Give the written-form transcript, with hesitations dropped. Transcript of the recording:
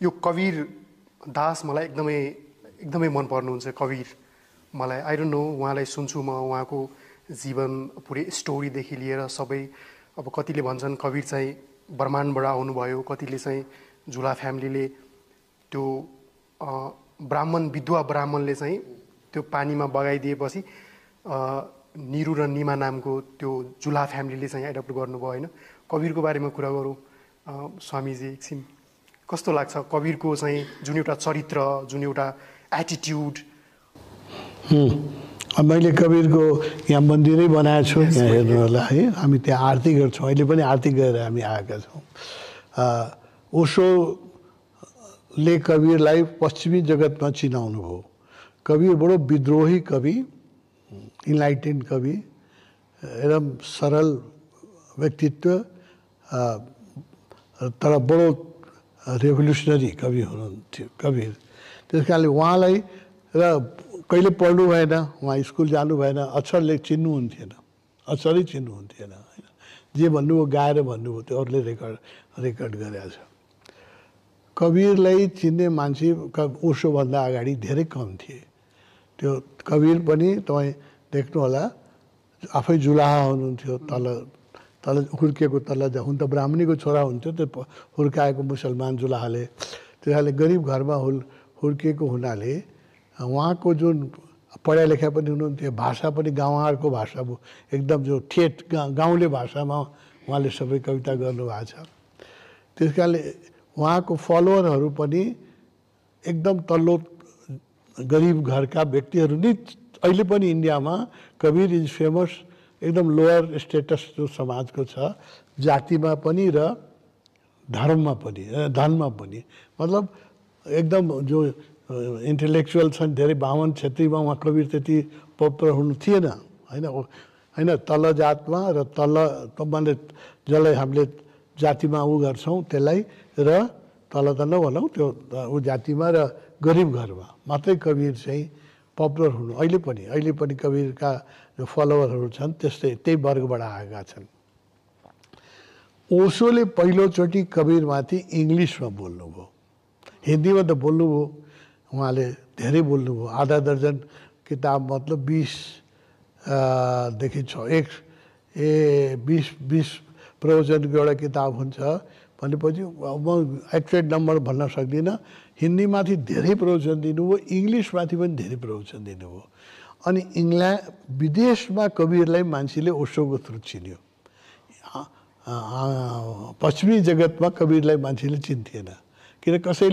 यो कवीर दास मलाई एकदमै मन पर्नुहुन्छ। कवीर मलाई आई डोन्ट नो, उहाँलाई सुन्छु म, उहाँको जीवन पुरै स्टोरीदेखि लिएर सबै। अब कतिले भन्छन् कवीर चाहिँ ब्रह्माण्डबाट आउनुभयो, कतिले चाहिँ झुला फ्यामिलीले त्यो ब्राह्मण विधवा ब्राह्मणले चाहिँ त्यो पानीमा बगाइदिएपछि निरु र निमा नामको त्यो झुला फ्यामिलीले चाहिँ एडप्ट गर्नुभयो होइन। कवीरको बारेमा कुरा गरौँ स्वामीजी एकछिन, कस्तो लाग्छ कवीरको चाहिँ जुन एउटा चरित्र, जुन एउटा एटिट्युड? मैले कवीरको यहाँ मन्दिरै बनाएको छु, यहाँ हेर्नु होला है। हामी त्यहाँ आरती गर्छौँ, अहिले पनि आरती गरेर हामी आएका छौँ। ओशोले कवीरलाई पश्चिमी जगतमा चिनाउनु भयो। कवीर बडो विद्रोही कवि, इन्लाइटेन्ड कवि, एकदम सरल व्यक्तित्व, तर बडो रेभोल्युसनरी कवि हुनुहुन्थ्यो कवीर। त्यस कारणले उहाँलाई र कहिले पढ्नु भएन, उहाँ स्कुल जानु भएन, अक्षरले चिन्नुहुन्थेन, अक्षरै चिन्नुहुन्थेन होइन। जे भन्नुभयो गाएर भन्नुभयो, त्यो अरूले रेकर्ड गरेको छ। कवीरलाई चिन्ने मान्छे ओशोभन्दा अगाडि धेरै कम थिए। त्यो कवीर पनि तपाईँ देख्नु होला, आफै जुलाहा हुनुहुन्थ्यो, तल हुर्किएको, तल हुन त ब्राह्मणीको छोरा हुन्थ्यो, त्यो हुर्काएको मुसलमान जुलाहाले। त्यसले गरिब घरमा हुर्किएको हुनाले उहाँको जुन पढाइ लेखाइ पनि हुनुहुन्थ्यो, भाषा पनि गाउँहरूको भाषा, एकदम जो ठेट गाउँले भाषामा उहाँले सबै कविता गर्नुभएको छ। त्यस कारणले उहाँको फलोवरहरू पनि एकदम तल्लो गरिब घरका व्यक्तिहरू नै अहिले पनि इन्डियामा कवीर इज फेमस, एकदम लोयर स्टेटस जो समाजको छ, जातिमा पनि र धर्ममा पनि, धनमा पनि। मतलब एकदम जो इन्टेलेक्चुअल छन्, धेरै बाहुन क्षेत्रीमा उहाँ कवीर त्यति पपुलर हुनु थिएन होइन। तल जातमा र तल मतलब जसलाई हामीले जातिमा ऊ गर्छौँ त्यसलाई, र तल त नभनौँ, त्यो ऊ जातिमा र गरिब घरमा मात्रै कवीर चाहिँ पपुलर हुनु। अहिले पनि कवीरका जो फलोवरहरू छन् त्यही वर्गबाट आएका छन्। ओशोले पहिलोचोटि कवीरमाथि इङ्ग्लिसमा बोल्नुभयो, हिन्दीमा त बोल्नुभयो, उहाँले धेरै बोल्नुभयो। आधा दर्जन किताब, मतलब 20 प्रवचनको एउटा किताब हुन्छ भनेपछि म एक्युरेट नम्बर भन्न सक्दिनँ। हिन्दीमाथि धेरै प्रवचन दिनुभयो, इङ्ग्लिसमाथि पनि धेरै प्रवचन दिनुभयो। अनि विदेशमा कवीरलाई मान्छेले ओशोको थ्रु चिन्यो। पश्चिमी जगतमा कवीरलाई मान्छेले चिन्थेन, किन कसैले